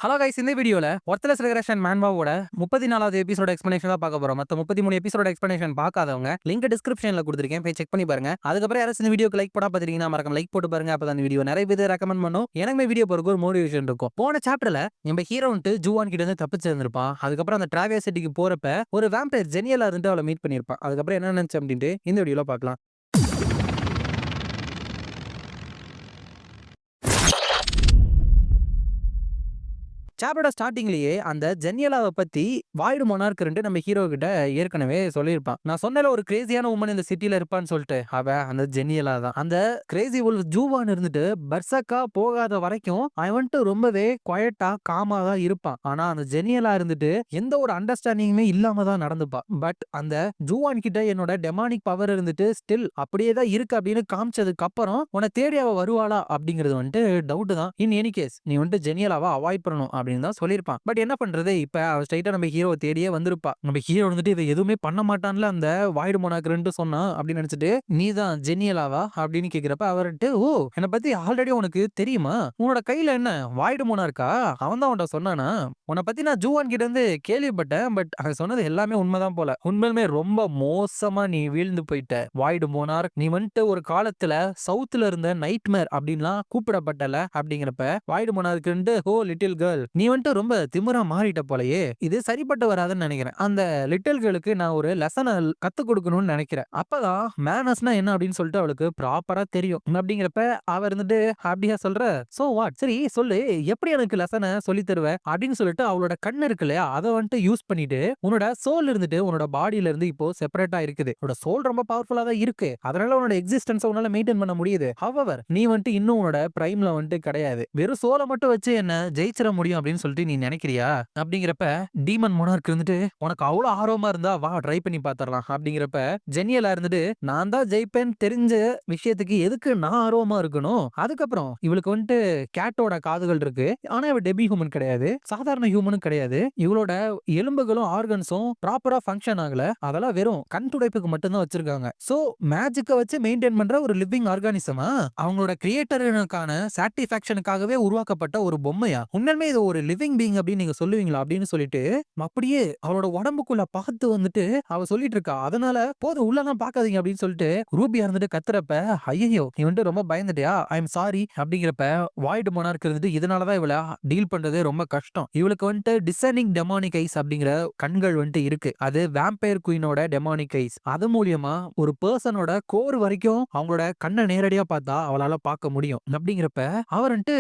Hello guys, இந்த வீடியோல worthless regression மேன்வாவோட 34வது எபிசோட எக்ஸ்பிளனேஷன் தான் பார்க்க போறோம். மத்த 33 எபிசோட எக்ஸ்பிளனேஷன் பார்க்காதவங்க லிங்க் டிஸ்கிரிப்ஷன்ல கொடுத்துருக்கேன், போய் செக் பண்ணி பாருங்க. அதுக்கப்புறம் யாராச்சும் இந்த வீடியோக்கு லைக் போடாம பாத்தீங்கன்னா மறக்காம லைக் போட்டு பாருங்க. அப்பதான் இந்த வீடியோ நிறைய பேர் ரெக்கமெண்ட் பண்ணும். எனக்குமே வீடியோ போறதுக்கு ஒரு மோட்டிவேஷன் இருக்கும். போன சாப்டர்ல நம்ம ஹீரோ வந்துட்டு ஜூவான் கிட்ட இருந்து தப்பிச்சு இருந்திருப்பான். அதுக்கப்புறம் அந்த டிராவியா சிட்டிக்கு போறப்ப ஒரு வேம்பயர் ஜெனியலா இருந்துட்டு அவளை மீட் பண்ணிருப்பான். அதுக்கப்புறம் என்ன நினைச்சு அப்படின்ட்டு இந்த வீடியோல பார்க்கலாம். சாப்டரோட ஸ்டார்டிங்லயே அந்த ஜெனியலாவை பத்தி வாய்டு மொனார்க் நம்ம ஹீரோ கிட்ட ஏற்கனவே சொல்லியிருப்பான். நான் சொன்னல ஒரு கிரேசியான உமன் இந்த சிட்டில இருப்பான்னு சொல்லிட்டு, அவ அந்த ஜெனியலா தான். அந்த கிரேசி உல்ஃப் ஜூவான் இருந்துட்டு பர்சக்கா போகாத வரைக்கும் அவன் வந்துட்டு ரொம்பவே குவைட்டா காமா தான் இருப்பான். ஆனா அந்த ஜெனியலா இருந்துட்டு எந்த ஒரு அண்டர்ஸ்டாண்டிங்குமே இல்லாம தான் நடந்துப்பா. பட் அந்த ஜூவான் கிட்ட என்னோட டெமானிக் பவர் இருந்துட்டு ஸ்டில் அப்படியே தான் இருக்கு அப்படின்னு காமிச்சதுக்கு அப்புறம் உன்னை தேடி அவ வருவாளா அப்படிங்கிறது வந்துட்டு டவுட் தான். இன் எனி கேஸ் நீ வந்துட்டு ஜெனியலாவை அவாய்ட் பண்ணணும் அப்படின்னு தான் சொல்லியிருப்பான். பட் என்ன பண்றது, இப்ப அவ ஸ்ட்ரைட்டா நம்ம ஹீரோ தேடியே வந்திருப்பா. நம்ம ஹீரோ வந்துட்டு இதை எதுவுமே பண்ண மாட்டான்ல அந்த வாய்டு மொனாக்ரன்ட்டு சொன்னா அப்படின்னு நினைச்சிட்டு, நீ தான் ஜெனியலாவா அப்படின்னு கேக்குறப்ப அவர்கிட்ட, ஓ என்னை பத்தி ஆல்ரெடி உனக்கு தெரியுமா, உன்னோட கையில என்ன வாய்டு மொனார்க்கா, அவன் தான் உன்ட்ட சொன்னானா, உன்னை பத்தி நான் ஜூவான் கிட்ட இருந்து கேள்விப்பட்டேன். பட் அவன் சொன்னது எல்லாமே உண்மைதான் போல. உண்மையிலுமே ரொம்ப மோசமா நீ வீழ்ந்து போயிட்ட வாய்டு மொனார்க். நீ வந்துட்டு ஒரு காலத்துல சவுத்துல இருந்த நைட்மேர் அப்படின்லாம் கூப்பிடப்பட்டல அப்படிங்கிறப்ப வாய்டு மொனார்க் ஓ லிட்டில் கேர்ள் நீ வந்துட்டு ரொம்ப திமிரா மாறிட்ட போலயே, இது சரிப்பட்டு வராதுன்னு நினைக்கிறேன். அந்த லிட்டில் கேர்ளுக்கு நான் ஒரு லெசனை கத்து கொடுக்கணும்னு நினைக்கிறேன். அப்பதான் மேனஸ்னா என்ன அப்படின்னு சொல்லிட்டு அவளுக்கு ப்ராப்பரா தெரியும். அப்படிங்கிறப்ப அவ இருந்துட்டு அப்படியா சொல்ற, சோ வாட், சரி சொல்லு எப்படி எனக்கு லெசனை சொல்லி தருவ அப்படின்னு சொல்லிட்டு அவளோட கண்ணு இருக்கு இல்லையா, அதை வந்துட்டு யூஸ் பண்ணிட்டு உன்னோட சோல் இருந்துட்டு உன்னோட பாடியில இருந்து இப்போ செப்பரேட்டா இருக்குது. உன்னோட சோல் ரொம்ப பவர்ஃபுல்லா தான் இருக்கு, அதனால உன்னோட எக்ஸிஸ்டன்ஸ் உன்னால மெயின்டைன் பண்ண முடியுது. ஹவவர் நீ வந்துட்டு இன்னும் உன்னோட பிரைம்ல வந்துட்டு கிடையாது. வெறும் சோலை மட்டும் வச்சு என்ன ஜெயிச்சிட முடியும் அப்படின்னு சொல்லிட்டு நீ நினைக்கிறியா அப்படிங்கிறப்ப டீமன் மொனார்க் இருந்துட்டு, உனக்கு அவ்வளவு ஆர்வமா இருந்தா வா ட்ரை பண்ணி பாத்திரலாம் அப்படிங்கிறப்ப ஜெனியலா இருந்துட்டு, நான் தான் ஜெயிப்பேன் தெரிஞ்ச விஷயத்துக்கு எதுக்கு நான் ஆர்வமா இருக்கணும். அதுக்கப்புறம் இவளுக்கு வந்துட்டு கேட்டோட காதுகள் இருக்கு, ஆனா இவ டெபி ஹியூமன் கிடையாது, சாதாரண ஹியூமனும் கிடையாது. இவளோட எலும்புகளும் ஆர்கன்ஸும் ப்ராப்பரா ஃபங்க்ஷன் ஆகல, அதெல்லாம் வெறும் கண் துடைப்புக்கு மட்டும்தான் வச்சிருக்காங்க. சோ மேஜிக்கை வச்சு மெயின்டைன் பண்ற ஒரு லிவிங் ஆர்கானிசமா, அவங்களோட கிரியேட்டருக்கான சாட்டிஸ்பாக்சனுக்காகவே உருவாக்கப்பட்ட ஒரு பொம்மையா, உண்மையுமே இது ஒரு லிவிங் பீயிங் அப்படின்னு நீங்க சொல்லுவீங்களா அப்படின்னு சொல்லிட்டு அப்படியே அவளோட உடம்புக்குள்ள பார்த்து வந்துட்டு அவ சொல்லிட்டு இருக்கா. அதனால போதும் உள்ளலாம் பார்க்காதீங்க அப்படின்னு சொல்லிட்டு ரூபியா இருந்துட்டு கத்துறப்ப, ஐயோ நீ வந்துட்டு ரொம்ப பயந்துட்டியா, ஐ எம் சாரி அப்படிங்கிறப்ப வாய்டு மொனார்க் இருந்துட்டு, இதனாலதான் இவள டீல் பண்றது ரொம்ப கஷ்டம். இவளுக்கு வந்துட்டு டிசைனிங் டெமானிக் ஐஸ் அப்படிங்கிற கண்கள் வந்துட்டு இருக்கு. அது வேம்பயர் குயினோட டெமானிக் ஐஸ். அது மூலியமா ஒரு பர்சனோட கோர் வரைக்கும் அவங்களோட கண்ணை நேரடியா பார்த்தா அவளால பார்க்க முடியும். அப்படிங்கிறப்ப அவர் வந்துட்டு,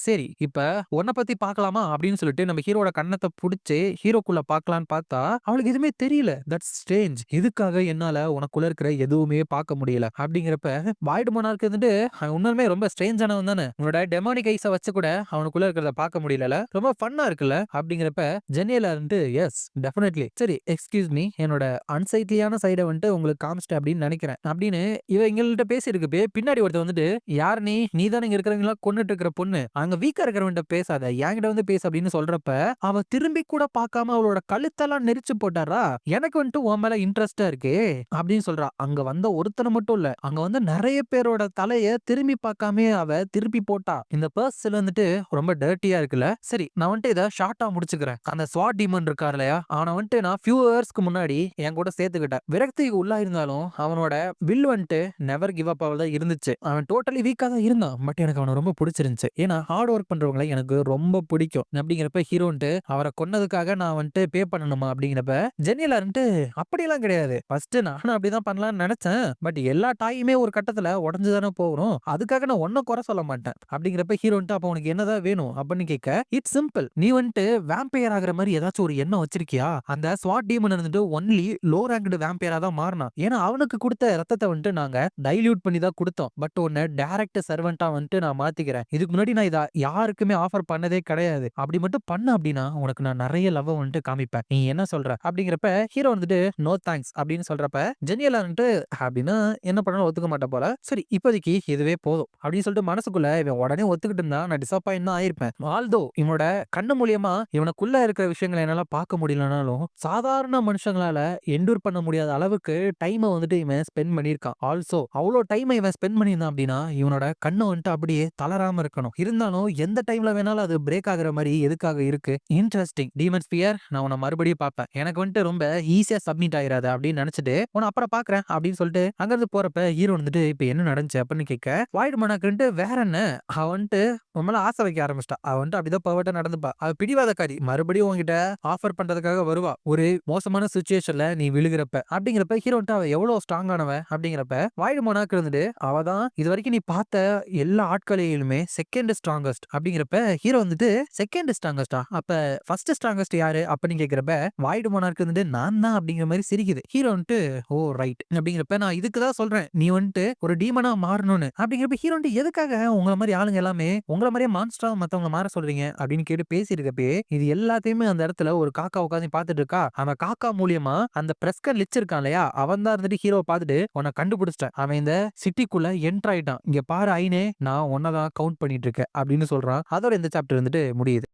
சரி இப்ப உன்னை பத்தி பார்க்கலாமா அப்படின்னு சொல்லிட்டு நம்ம ஹீரோட கண்ணத்தை புடிச்சு ஹீரோக்குள்ள பார்க்கலான்னு பார்த்தா அவளுக்கு எதுவுமே தெரியல. தட்ஸ் ஸ்ட்ரேஞ்ச், இதுக்காக என்னால உனக்குள்ள இருக்கிற எதுவுமே பார்க்க முடியல அப்படிங்கிறப்ப வாய்டு மொனார்க் வந்துட்டு, அவன் உண்மையுமே ரொம்ப ஸ்ட்ரேஞ்சானவன் தானே, உன்னோட டெமானிக் ஐஸை வச்சு கூட அவனுக்குள்ள இருக்கிறத பார்க்க முடியல, ரொம்ப ஃபன்னா இருக்குல்ல அப்படிங்கிறப்ப ஜெனியலா இருந்து, எஸ் டெஃபினெட்லி, சரி எக்ஸ்கியூஸ் மீ, என்னோட அன்சைட்லியான சைடை வந்துட்டு உங்களுக்கு காமிச்சிட்டேன் அப்படின்னு நினைக்கிறேன் அப்படின்னு இவ எங்கள்கிட்ட பேசியிருக்கு. பின்னாடி ஒருத்தர் வந்துட்டு, யார் நீ தான் இங்க இருக்கிறவங்களா கொண்டுட்டு இருக்கிற பொண்ணு, அங்க வீக்கா இருக்கிறவன்ட்ட பேசாத, என்கிட்ட வந்து பேசு அப்படின்னு சொல்றப்ப அவ திரும்பி கூட பார்க்காம அவளோட கழுத்தெல்லாம் நெரிச்சு போட்டாரா, எனக்கு வந்துட்டு உன் மேல இன்ட்ரெஸ்டா இருக்கு அப்படின்னு சொல்றா. அங்க வந்த ஒருத்தனை மட்டும் இல்ல, அங்க வந்து நிறைய பேரோட தலைய திரும்பி பார்க்காம அவ திருப்பி போட்டா. இந்த பர்ஸ்ல வந்துட்டு ரொம்ப டர்ட்டியா இருக்குல்ல, சரி நான் வந்துட்டு இதை ஷார்ட்டா முடிச்சுக்கிறேன். அந்த ஸ்வாட் டீமன் இருக்கார் இல்லையா, அவனை வந்துட்டு நான் ஃபியூ இயர்ஸ்க்கு முன்னாடி என் கூட சேர்த்துக்கிட்டேன். விரக்திக்கு உள்ளா இருந்தாலும் அவனோட வில் வந்துட்டு நெவர் கிவ் அப் தான் இருந்துச்சு. அவன் டோட்டலி வீக்கா தான் இருந்தான், பட் எனக்கு அவனை ரொம்ப பிடிச்சிருந்துச்சு. ஏன்னா ஹார்ட் ஒர்க் பண்றவங்களை எனக்கு ரொம்ப பிடிக்கும். அப்படிங்கிறப்ப ஹீரோன்ட்டு அவரை கொன்னதுக்காக நான் வந்துட்டு பே பண்ணணுமா அப்படிங்கிறப்ப ஜெனியலா இருந்துட்டு, அப்படியெல்லாம் கிடையாது, ஃபர்ஸ்ட் நானும் அப்படிதான் பண்ணலாம்னு நினைச்சேன், பட் எல்லா டாயுமே ஒரு கட்டத்துல உடஞ்சுதானே போகிறோம், அதுக்காக நான் ஒன்னும் குறை சொல்ல மாட்டேன் அப்படிங்கிறப்ப ஹீரோன்ட்டு, அப்ப உனக்கு என்னதான் வேணும் அப்படின்னு கேட்க, இட்ஸ் சிம்பிள், நீ வந்துட்டு வேம்பையர் ஆகிற மாதிரி ஏதாச்சும் ஒரு எண்ணம் வச்சிருக்கியா. அந்த ஸ்வாட் டீமன் இருந்துட்டு ஒன்லி லோ ரேங்க்டு வேம்பையரா தான் மாறினான். ஏன்னா அவனுக்கு கொடுத்த ரத்தத்தை வந்துட்டு நாங்க டைல்யூட் பண்ணி தான் கொடுத்தோம். பட் உன்னை டைரக்ட் சர்வெண்டா வந்துட்டு நான் மாத்திக்கிறேன். இதுக்கு முன்னாடி நான் இதை யாருக்குமே ஆஃபர் பண்ணதே கிடையாது. அப்படி மட்டும் பண்ண அப்படின்னா உனக்கு நான் நிறைய லவ் வந்துட்டு காமிப்பேன். நீ என்ன சொல்ற அப்படிங்கிறப்ப ஹீரோ வந்துட்டு நோ தேங்க்ஸ் அப்படின்னு சொல்றப்ப ஜெனியலா வந்துட்டு, அப்படின்னா என்ன பண்ணாலும் ஒத்துக்க மாட்டேன் போல, சரி இப்போதைக்கு இதுவே போதும் அப்படின்னு சொல்லிட்டு மனசுக்குள்ள இவன் உடனே ஒத்துக்கிட்டு இருந்தா நான் டிசப்பாயிண்ட் தான் ஆயிருப்பேன். ஆல்தோ இவனோட கண்ணு மூலியமா இவனுக்குள்ள இருக்கிற விஷயங்களை என்னால பார்க்க முடியலனாலும் சாதாரண மனுஷங்களால என்டூர் பண்ண முடியாத அளவுக்கு டைமை வந்துட்டு இவன் ஸ்பெண்ட் பண்ணியிருக்கான். ஆல்சோ அவ்வளோ டைமை இவன் ஸ்பெண்ட் பண்ணியிருந்தான் அப்படின்னா இவனோட கண்ணை வந்துட்டு அப்படியே தளராம இருக்கணும். இருந்தாலும் எந்த டைம்ல வேணாலும் அது பிரேக் ஆகுற மாதிரி எதுக்காக இருக்கு? இன்ட்ரஸ்டிங். டீமன் ஸ்பியர், நான் உன்ன மறுபடியும் பார்ப்பேன். எனக்கு வந்துட்டு ரொம்ப ஈஸியா சப்மிட் ஆயிராத அப்படின்னு நினைச்சிட்டு உன்னை அப்புறம் பார்க்குறேன் அப்படின்னு சொல்லிட்டு அங்கிருந்து போறப்ப ஹீரோ வந்துட்டு இப்ப என்ன நடந்துச்சு அப்படின்னு கேட்க, வாய்டு மோனாக்குன்ட்டு வேற என்ன, அவ வந்துட்டு உன் மேல ஆசை வைக்க ஆரம்பிச்சிட்டா. அவ வந்துட்டு அப்படிதான் பெர்வர்ட்டா நடந்துப்பா. அவ பிடிவாதக்காரி. மறுபடியும் உன்கிட்ட ஆஃபர் பண்றதுக்காக வருவா. ஒரு மோசமான சிச்சுவேஷன்ல நீ விழுகிறப்ப அப்படிங்கிறப்ப ஹீரோ வந்துட்டு அவ எவ்வளவு ஸ்ட்ராங்கானவ அப்படிங்கிறப்ப வாய்டு மோனாக்கு இருந்துட்டு அவ தான் இது வரைக்கும் நீ பார்த்த எல்லா ஆட்களிலுமே செகண்ட் ஸ்ட்ராங்கஸ்ட் அப்படிங்கிறப்ப ஹீரோ வந்துட்டு செகண்ட் ஸ்ட்ராங்கஸ்டா, அப்ப ஃபர்ஸ்ட் ஸ்ட்ராங்கஸ்ட் யாரு அப்படின்னு கேட்கிறப்ப வாய்டு மோனார்க்கு வந்துட்டு நான் தான் அப்படிங்கிற மாதிரி சிரிக்குது. ஹீரோ வந்துட்டு ஓ ரைட் அப்படிங்கிறப்ப நான் இதுக்கு தான் சொல்றேன் நீ வந்துட்டு ஒரு டீமனா மாறணும்னு அப்படிங்கிறப்ப ஹீரோ வந்துட்டு எதுக்காக உங்களை மாதிரி ஆளுங்க எல்லாமே உங்களை மாதிரியே மான்ஸ்டரா மத்தவங்க மாற சொல்றீங்க அப்படின்னு கேட்டு பேசியிருக்கப்பே இது எல்லாத்தையுமே அந்த இடத்துல ஒரு காக்கா உட்காந்து பார்த்துட்டு இருக்கா. அவன் காக்கா மூலியமா அந்த பிரஸ்கர் லிச் இருக்கான் இல்லையா, அவன் தான் இருந்துட்டு ஹீரோ பார்த்துட்டு உன்னை கண்டுபிடிச்சிட்டேன், அவன் இந்த சிட்டிக்குள்ள என்டர் ஆயிட்டான், இங்க பாரு ஐனே நான் உன்னதான் கவுண்ட் பண்ணிட்டு இருக்கேன் அப்படின்னு சொல்றான். அதோட இந்த சாப்டர் வந்துட்டு முடியுது.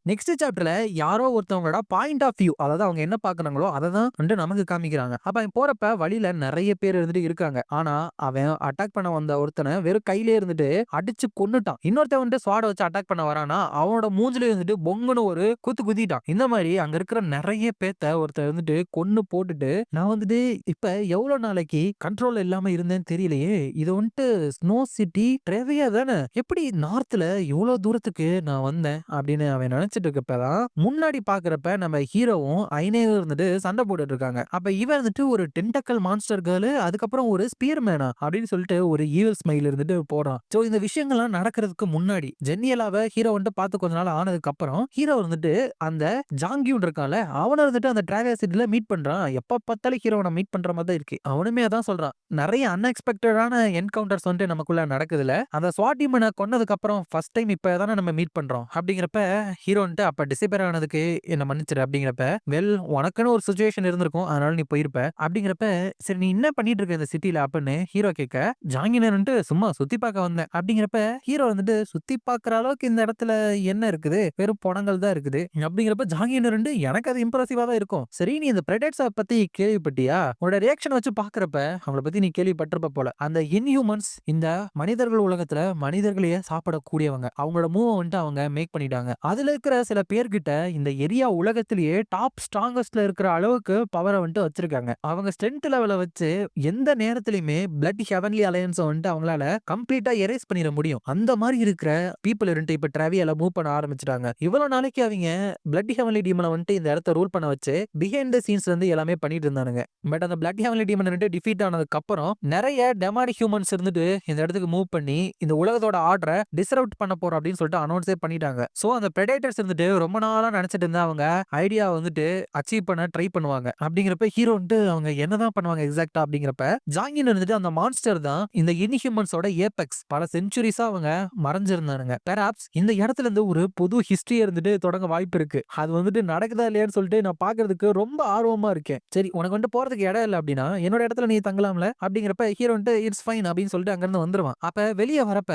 நெக்ஸ்ட் சாப்டர்ல யாரோ ஒருத்தவங்களோட பாயிண்ட் ஆஃப் வியூ, அதாவது அவங்க என்ன பாக்குறாங்களோ அதை தான் வந்துட்டு நமக்கு காமிக்கிறாங்க. அப்ப அவன் போறப்ப வழியில நிறைய பேர் இருந்துட்டு இருக்காங்க. ஆனா அவன் அட்டாக் பண்ண வந்த ஒருத்தனை வெறும் கையிலே இருந்துட்டு அடிச்சு கொன்னுட்டான். இன்னொருத்தன் வந்துட்டு ஸ்வாட வச்சு அட்டாக் பண்ண வரானா அவனோட மூஞ்சில இருந்துட்டு பொங்குன்னு ஒரு குத்து குத்திட்டான். இந்த மாதிரி அங்க இருக்கிற நிறைய பேத்த ஒருத்தர் வந்துட்டு கொன்னு போட்டுட்டு நான் வந்துட்டு இப்ப எவ்வளவு நாளைக்கு கண்ட்ரோல் இல்லாம இருந்தேன்னு தெரியலையே, இது வந்துட்டு ஸ்னோ சிட்டி ட்ரெவியா தானே, எப்படி நார்த்ல இவ்வளவு தூரத்துக்கு நான் வந்தேன் அப்படின்னு அவன் நினைச்சிட்டு இருக்கப்பதான் முன்னாடி பாக்குறப்ப நம்ம ஹீரோவும் ஐனேவும் இருந்துட்டு சண்டை போட்டுட்டு இருக்காங்க. அப்ப இவன் வந்துட்டு ஒரு டென்டக்கல் மான்ஸ்டர் கேர்ள், அதுக்கப்புறம் ஒரு ஸ்பியர் மேனா அப்படின்னு சொல்லிட்டு ஒரு ஈவில் ஸ்மைல் இருந்துட்டு போறான். சோ இந்த விஷயங்கள்லாம் நடக்கிறதுக்கு முன்னாடி ஜென்னியலாவை ஹீரோ வந்துட்டு பார்த்து கொஞ்ச நாள் ஆனதுக்கு அப்புறம் ஹீரோ வந்துட்டு அந்த ஜாங்கியூன் இருக்கான்ல அவனை வந்துட்டு அந்த டிராவியா சிட்டில மீட் பண்றான். எப்ப பார்த்தாலும் ஹீரோவை மீட் பண்ற மாதிரி தான் இருக்கு. அவனுமே அதான் சொல்றான், நிறைய அன்எக்ஸ்பெக்டடான என்கவுண்டர்ஸ் வந்துட்டு நமக்குள்ள நடக்குதுல, அந்த ஸ்வாட்டிமனை கொன்னதுக்கு அப்புறம் ஃபர்ஸ்ட் டைம் இப்பதானே நம்ம மீட் பண்றோம் அப்படிங்கிறப்ப ஹீரோ வந்துட்டு அப்ப டிசைபர் ஆனதுக்கு என்ன மன்னிச்சிரு அப்படிங்கிறப்ப, வெல் உனக்குன்னு ஒரு சுச்சுவேஷன் இருந்திருக்கும் அதனால நீ போயிருப்ப அப்படிங்கிறப்ப, சரி நீ என்ன பண்ணிட்டு இருக்க இந்த சிட்டில அப்படின்னு ஹீரோ கேட்க, ஜாங்கினர் வந்துட்டு சும்மா சுத்தி பார்க்க வந்தேன் அப்படிங்கிறப்ப ஹீரோ வந்துட்டு சுத்தி பார்க்குற அளவுக்கு இந்த இடத்துல என்ன இருக்குது, வெறும் பணங்கள் தான் இருக்குது அப்படிங்கிறப்ப ஜாங்கினர் வந்து எனக்கு அது இம்ப்ரெசிவா தான் இருக்கும். சரி நீ இந்த பிரெடேட்ஸை பத்தி கேள்விப்பட்டியா, உன்னோட ரியாக்ஷன் வச்சு பாக்குறப்ப அவங்கள பத்தி நீ கேள்விப்பட்டிருப்ப போல. அந்த இன்ஹியூமன்ஸ் இந்த மனிதர்கள் உலகத்துல மனிதர்களையே சாப்பிடக்கூடியவங்க, அவங்களோட மூவ் வந்துட்டு அவங்க மேக் பண்ணிட்டாங்க. அதுல இருக்கிற சில பேர்கிட்ட இந்த ஏரியா உலகத்திலேயே டாப் ஸ்ட்ராங்கஸ்ட்ல இருக்கிற அளவுக்கு பவரை வந்துட்டு வச்சிருக்காங்க. அவங்க ஸ்ட்ரென்த் லெவலை வச்சு எந்த நேரத்திலுமே பிளட் ஹெவன்லி அலையன்ஸ் வந்துட்டு அவங்களால கம்ப்ளீட்டா எரேஸ் பண்ணிட முடியும். அந்த மாதிரி இருக்கிற பீப்புள் இருந்துட்டு இப்ப டிராவியால மூவ் பண்ண ஆரம்பிச்சிட்டாங்க. இவ்வளவு நாளைக்கு அவங்க பிளட் ஹெவன்லி டீமனை வந்துட்டு இந்த இடத்த ரூல் பண்ண வச்சு பிஹைண்ட் த சீன்ஸ் வந்து எல்லாமே பண்ணிட்டு இருந்தானுங்க. பட் அந்த பிளட் ஹெவன்லி டீமன் வந்துட்டு டிஃபீட் ஆனதுக்கு அப்புறம் நிறைய டெமானிக் ஹியூமன்ஸ் இருந்துட்டு இந்த இடத்துக்கு மூவ் பண்ணி இந்த உலகத்தோட ஆர்டரை டிஸ்ரப்ட் பண்ண போறோம் அப்படின்னு சொல்லிட்டு அனௌன்ஸே பண்ணிட்டாங்க. சோ அந்த பிரெடேட்டர்ஸ் இருந்துட்டு ரொம்ப நாளா நினைச்சிட்டு இருந்தா அவங்க ஐடியா வந்துட்டு அச்சீவ் பண்ண ட்ரை பண்ணுவாங்க. அப்படிங்கிறப்ப ஹீரோ வந்துட்டு அவங்க என்னதான் பண்ணுவாங்க எக்ஸாக்ட்டா அப்படிங்கிறப்ப, ஜாங்கின் இருந்துட்டு அந்த மான்ஸ்டர் தான் இந்த இன்ஹியூமன்ஸோட ஏபெக்ஸ், பல செஞ்சுரிஸா அவங்க மறைஞ்சிருந்தானுங்க. பெராப்ஸ் இந்த இடத்துல இருந்து ஒரு புது ஹிஸ்டரி இருந்துட்டு தொடங்க வாய்ப்பு இருக்கு. அது வந்துட்டு நடக்குதா இல்லையான்னு சொல்லிட்டு நான் பாக்குறதுக்கு ரொம்ப ஆர்வமா இருக்கேன். சரி உனக்கு வந்துட்டு போறதுக்கு இடம் இல்லை அப்படின்னா என்னோட இடத்துல நீ தங்கலாம்ல அப்படிங்கிறப்ப ஹீரோ வந்துட்டு இட்ஸ் ஃபைன் அப்படின்னு சொல்லிட்டு அங்க இருந்து வந்துருவான். அப்ப வெளியே வரப்ப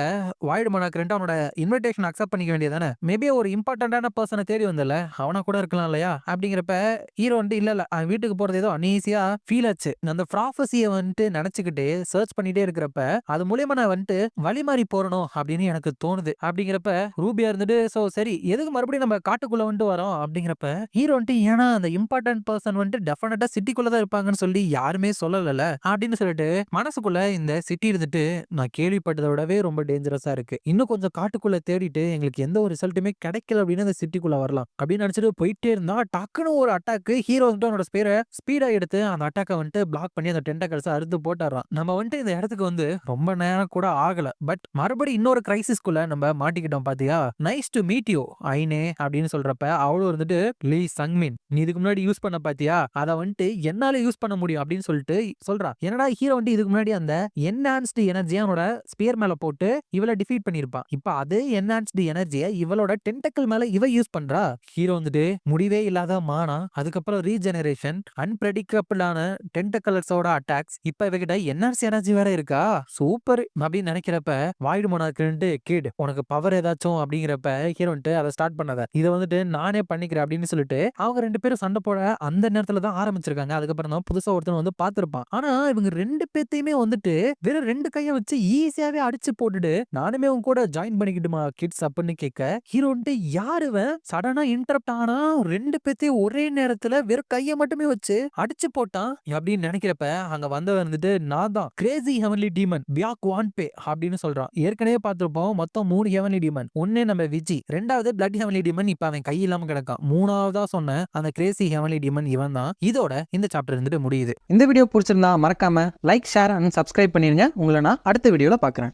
வாய்டு மோனாக் அவனோட இன்விடேஷன் அக்செப்ட் பண்ணிக்க வேண்டியதானே, மேபி ஒரு இம்பார்ட்டன்டான பர்சனை தேடி வந்தல அவனா கூட இருக்கலாம் இல்லையா அப்படிங்கிறப்ப ஹீரோ வந்துட்டு இல்ல அவன் வீட்டுக்கு போறது ஏதோ அன்ஈசியா ஃபீல் ஆச்சு. அந்த ப்ராஃபஸியை வந்துட்டு நினைச்சுக்கிட்டு சர்ச் பண்ணிட்டே இருக்கிறப்ப அது மூலியமா நான் வந்துட்டு வழி மாறி போறணும் அப்படின்னு எனக்கு தோணுது அப்படிங்கிறப்ப ரூபியா இருந்துட்டு சோ சரி எதுக்கு மறுபடியும் நம்ம காட்டுக்குள்ள வந்துட்டு வரோம் அப்படிங்கிறப்ப ஹீரோ வந்துட்டு ஏன்னா அந்த இம்பார்ட்டன்ட் பர்சன் வந்துட்டு டெஃபினட்டா சிட்டிக்குள்ளதான் இருப்பாங்கன்னு சொல்லி யாருமே சொல்லல அப்படின்னு சொல்லிட்டு மனசுக்குள்ள இந்த சிட்டி இருந்துட்டு நான் கேள்விப்பட்டதை விடவே ரொம்ப டேஞ்சரஸா இருக்கு, இன்னும் கொஞ்சம் காட்டுக்குள்ள தேடிட்டு எங்களுக்கு எந்த ஒரு ரிசல்ட்டுமே கிடைக்கல அப்படின்னு அந்த சிட்டிக்குள்ள வரலாம் அப்படின்னு நினைச்சிட்டு போயிட்டே இருந்தா டக்குன்னு ஒரு அட்டாக்கு ஹீரோ வந்துட்டு அவனோட ஸ்பேரை ஸ்பீடா எடுத்து அந்த அட்டாக்கை வந்துட்டு பிளாக் பண்ணி அந்த டென்டக்கல்ஸ் அறுத்து போட்டாரான். நம்ம வந்துட்டு இந்த இடத்துக்கு வந்து ரொம்ப நேரம் கூட ஆகல, பட் மறுபடியும் இன்னொரு கிரைசிஸ்குள்ள நம்ம மாட்டிக்கிட்டோம் பாத்தியா. நைஸ் டு மீட் யூ ஐனே அப்படின்னு சொல்றப்ப அவளும் இருந்துட்டு லீ சங்மின் நீ இதுக்கு முன்னாடி யூஸ் பண்ண பாத்தியா, அதை வந்துட்டு என்னால யூஸ் பண்ண முடியும் அப்படின்னு சொல்லிட்டு சொல்றா. என்னடா ஹீரோ வந்துட்டு இதுக்கு முன்னாடி அந்த என்ஹான்ஸ்டு எனர்ஜி அவனோட ஸ்பியர் மேல போட்டு இவளை டிஃபீட் பண்ணிருப்பான். இப்ப அதே என்ஹான்ஸ்டு எனர்ஜியை இவளோட டென்டக்கல் மேல அதனால இவ யூஸ் பண்றா. ஹீரோ வந்துட்டு முடிவே இல்லாத மானா, அதுக்கப்புறம் ரீஜெனரேஷன், அன்பிரெடிக்டபிளான டென்டக்கலர்ஸோட அட்டாக்ஸ், இப்ப இவகிட்ட என்ஆர்சி எனர்ஜி வேற இருக்கா, சூப்பர் அப்படின்னு நினைக்கிறப்ப வாய்டு மோனார்க்கு கிட் உனக்கு பவர் ஏதாச்சும் அப்படிங்கிறப்ப ஹீரோ அதை ஸ்டார்ட் பண்ணாத, இதை வந்துட்டு நானே பண்ணிக்கிறேன் அப்படின்னு சொல்லிட்டு அவங்க 2 பேரும் சண்டை போட அந்த நேரத்துல தான் ஆரம்பிச்சிருக்காங்க. அதுக்கப்புறம் தான் புதுசா ஒருத்தன் வந்து பார்த்திருப்பான். ஆனா இவங்க 2 பேத்தையுமே வந்துட்டு வெறும் 2 கையை வச்சு ஈஸியாவே அடிச்சு போட்டுட்டு நானுமே உங்க கூட ஜாயின் பண்ணிக்கிட்டுமா கிட்ஸ் அப்படின்னு கேட்க ஹீரோ யாருவன் சடனா இன்டரப்ட் ஆனா 2 பேத்தையும் ஒரே நேரத்துல வெறும் கையை மட்டுமே வச்சு அடிச்சு போட்டான் அப்படின்னு நினைக்கிறப்ப அங்க வந்தவன் வந்துட்டு நான் தான் கிரேசி ஹெவன்லி டீமன் பியாக் வான்பே அப்படின்னு சொல்றான். ஏற்கனவே பார்த்திருப்போம் மொத்தம் 3 ஹெவன்லி டீமன். ஒன்னு நம்ம விஜி, ரெண்டாவது பிளட் ஹெவன்லி டீமன், இப்ப அவன் கை இல்லாம கிடக்கான். மூணாவதா சொன்ன அந்த கிரேசி ஹெவன்லி டீமன் இவன் தான். இதோட இந்த சாப்டர் இருந்துட்டு முடியுது. இந்த வீடியோ பிடிச்சிருந்தா மறக்காம லைக், ஷேர் அண்ட் சப்ஸ்கிரைப் பண்ணிருங்க. உங்களை நான் அடுத்த வீடியோல பாக்குறேன்.